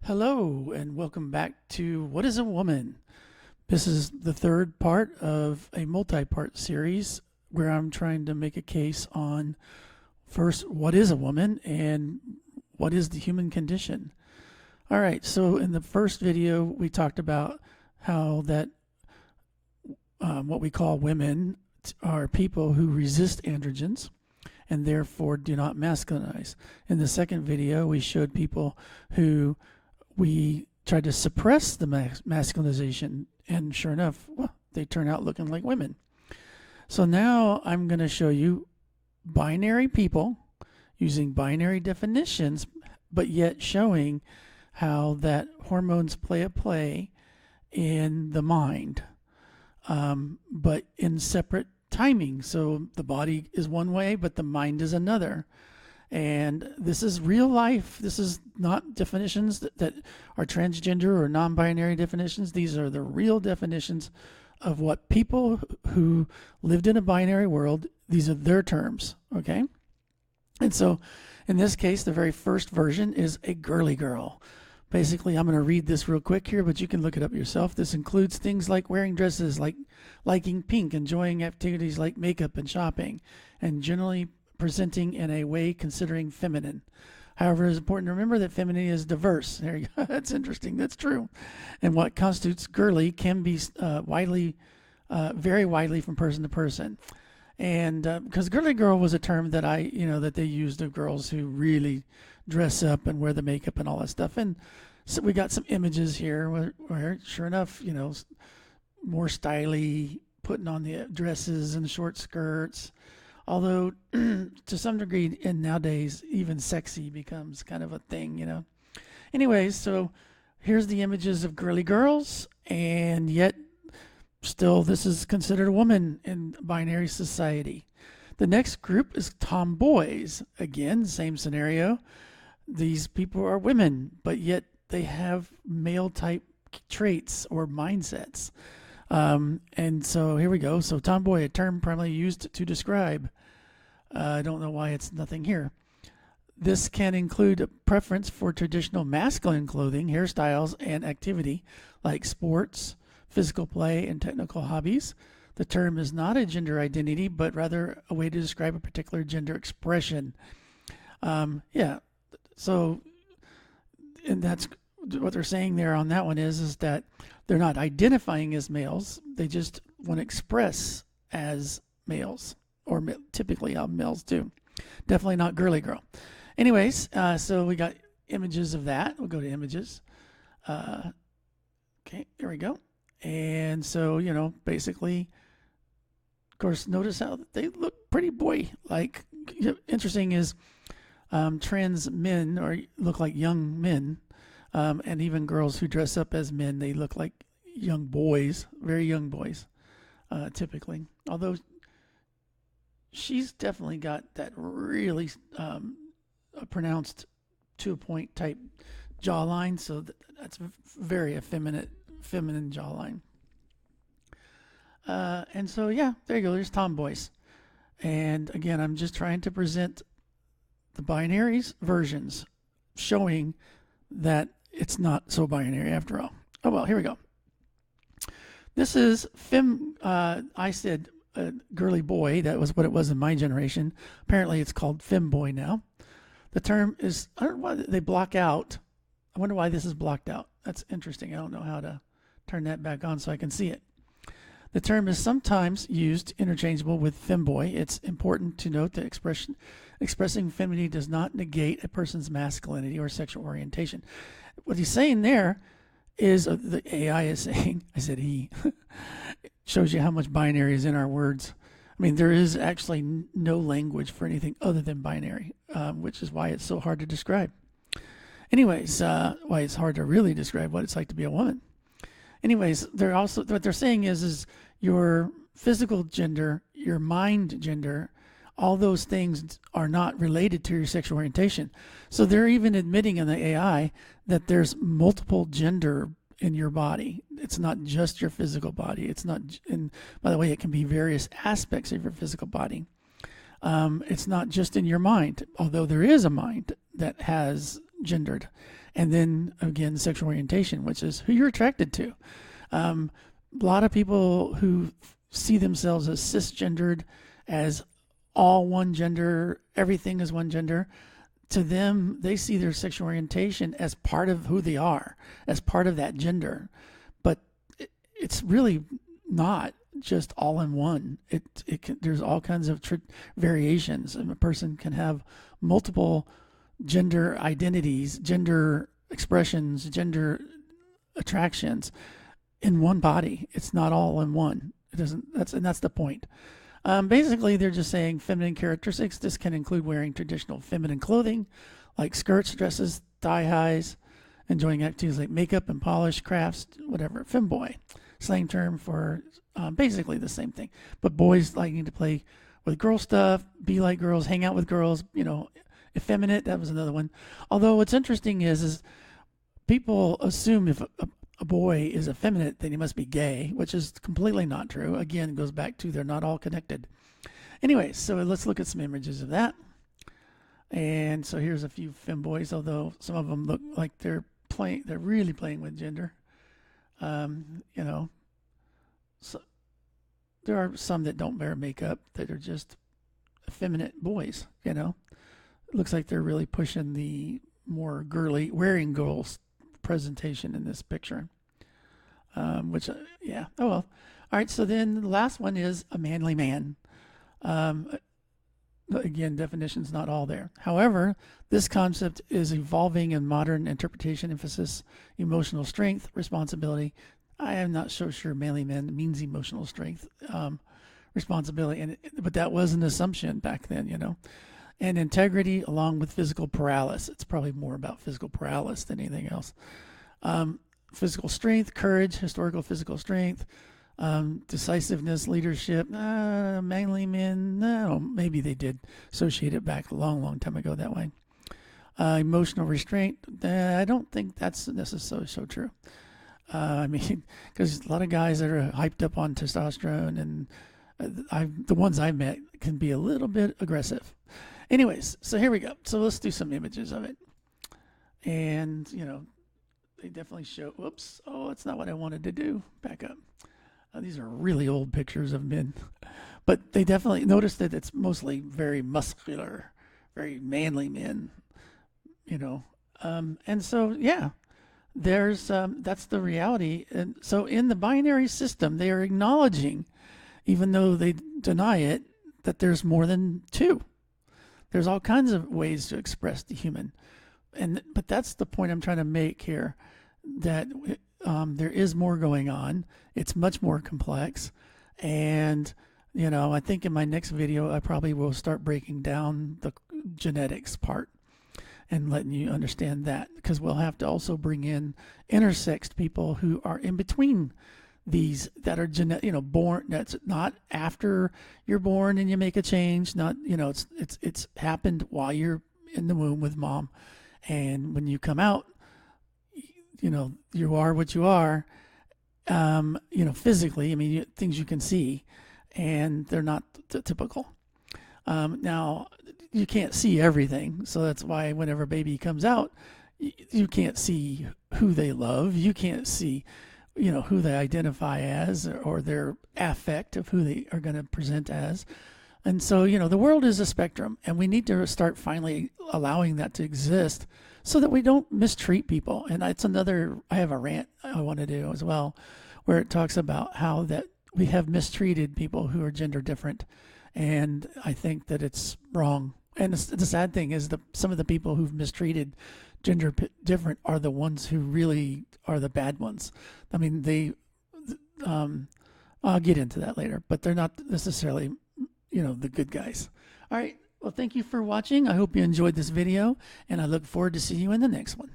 Hello, and welcome back to What is a Woman? This is the third part of a multi part series where I'm trying to make a case on first, what is a woman and what is the human condition? All right, so in the first video, we talked about how that what we call women are people who resist androgens and therefore do not masculinize. In the second video, we showed people who we tried to suppress the masculinization, and sure enough, well, they turn out looking like women. So now I'm going to show you binary people using binary definitions, but yet showing how that hormones play in the mind, but in separate timing. So the body is one way, but the mind is another. And this is real life. This is not definitions that are transgender or non-binary definitions. These are the real definitions of what people who lived in a binary world, these are their terms, okay? And so in this case, the very first version is a girly girl. Basically, I'm going to read this real quick here, but you can look it up yourself. This includes things like wearing dresses, like liking pink, enjoying activities like makeup and shopping, and generally presenting in a way considering feminine. However, it's important to remember that femininity is diverse. There you go. That's interesting. That's true. And what constitutes girly can be very widely from person to person. And because girly girl was a term that that they used of girls who really dress up and wear the makeup and all that stuff. And so we got some images here where sure enough, more styly, putting on the dresses and short skirts. Although to some degree, and nowadays even sexy becomes kind of a thing, Anyways, so here's the images of girly girls, and yet still this is considered a woman in binary society. The next group is tomboys. Again, same scenario. These people are women, but yet they have male type traits or mindsets. And so here we go. So tomboy, a term primarily used to describe. I don't know why it's nothing here. This can include a preference for traditional masculine clothing, hairstyles, and activity like sports, physical play, and technical hobbies. The term is not a gender identity, but rather a way to describe a particular gender expression. So, and that's what they're saying there on that one is that they're not identifying as males. They just want to express as males, or typically how males do. Definitely not girly girl. Anyways, so we got images of that. We'll go to images. Okay, here we go. And so, basically, of course, notice how they look pretty boy-like. Interesting is trans men look like young men. And even girls who dress up as men, they look like young boys, very young boys, typically. Although she's definitely got that really pronounced 2-point type jawline, so that's very feminine jawline. And so, yeah, there you go. There's tomboys. And again, I'm just trying to present the binaries versions, showing that it's not so binary after all. Oh, well, here we go. This is I said girly boy. That was what it was in my generation. Apparently it's called femboy now. The term is, I don't know why they block out. I wonder why this is blocked out. That's interesting. I don't know how to turn that back on so I can see it. The term is sometimes used interchangeable with femboy. It's important to note that expressing femininity does not negate a person's masculinity or sexual orientation. What he's saying there is, the AI is saying, I said he, shows you how much binary is in our words. I mean, there is actually no language for anything other than binary, which is why it's so hard to describe. Anyways, why it's hard to really describe what it's like to be a woman. Anyways, what they're saying is your physical gender, your mind gender, all those things are not related to your sexual orientation. So they're even admitting in the AI that there's multiple gender in your body. It's not just your physical body. It's not, and by the way, it can be various aspects of your physical body. It's not just in your mind, although there is a mind that has gendered. And then again, sexual orientation, which is who you're attracted to. A lot of people who see themselves as cisgendered, as all one gender, everything is one gender. To them, they see their sexual orientation as part of who they are, as part of that gender. But it's really not just all in one. There's all kinds of variations, and a person can have multiple gender identities, gender expressions, gender attractions in one body. It's not all in one. It doesn't. That's the point. Basically, they're just saying feminine characteristics. This can include wearing traditional feminine clothing, like skirts, dresses, thigh-highs, enjoying activities like makeup and polish, crafts, whatever. Femboy, slang term for basically the same thing. But boys liking to play with girl stuff, be like girls, hang out with girls. Effeminate. That was another one. Although what's interesting is people assume if a boy is effeminate, then he must be gay, which is completely not true. Again, it goes back to they're not all connected. Anyway, so let's look at some images of that. And so here's a few femboys, although some of them look like they're really playing with gender. So there are some that don't wear makeup that are just effeminate boys, It looks like they're really pushing the more girly, wearing girls presentation in this picture, which yeah, oh well. All right, so then the last one is a manly man. Again, definition's not all there. However, this concept is evolving in modern interpretation, emphasis, emotional strength, responsibility. I am not so sure manly man means emotional strength, responsibility, but that was an assumption back then, And integrity along with physical prowess. It's probably more about physical prowess than anything else. Physical strength, courage, historical physical strength, decisiveness, leadership. Manly men, no, maybe they did associate it back a long, long time ago that way. Emotional restraint, I don't think that's necessarily so true. Because a lot of guys that are hyped up on testosterone, and the ones I've met can be a little bit aggressive. Anyways, so here we go. So let's do some images of it. And, they definitely show, whoops, oh, that's not what I wanted to do. Back up. These are really old pictures of men. But they definitely notice that it's mostly very muscular, very manly men, And so, yeah, there's, that's the reality. And so in the binary system, they are acknowledging, even though they deny it, that there's more than two. There's all kinds of ways to express the human, but that's the point I'm trying to make here, that there is more going on. It's much more complex, and I think in my next video I probably will start breaking down the genetics part and letting you understand that, because we'll have to also bring in intersexed people who are in between these, that are born. That's not after you're born and you make a change. Not it's happened while you're in the womb with mom, and when you come out, you are what you are. Physically, things you can see, and they're not typical. Now you can't see everything, so that's why whenever a baby comes out, you can't see who they love. You can't see who they identify as, or their affect of who they are going to present as. And so, the world is a spectrum, and we need to start finally allowing that to exist so that we don't mistreat people. And I have a rant I want to do as well, where it talks about how that we have mistreated people who are gender different. And I think that it's wrong. And the sad thing is some of the people who've mistreated gender different are the ones who really are the bad ones. I'll get into that later, but they're not necessarily, the good guys. All right. Well, thank you for watching. I hope you enjoyed this video, and I look forward to seeing you in the next one.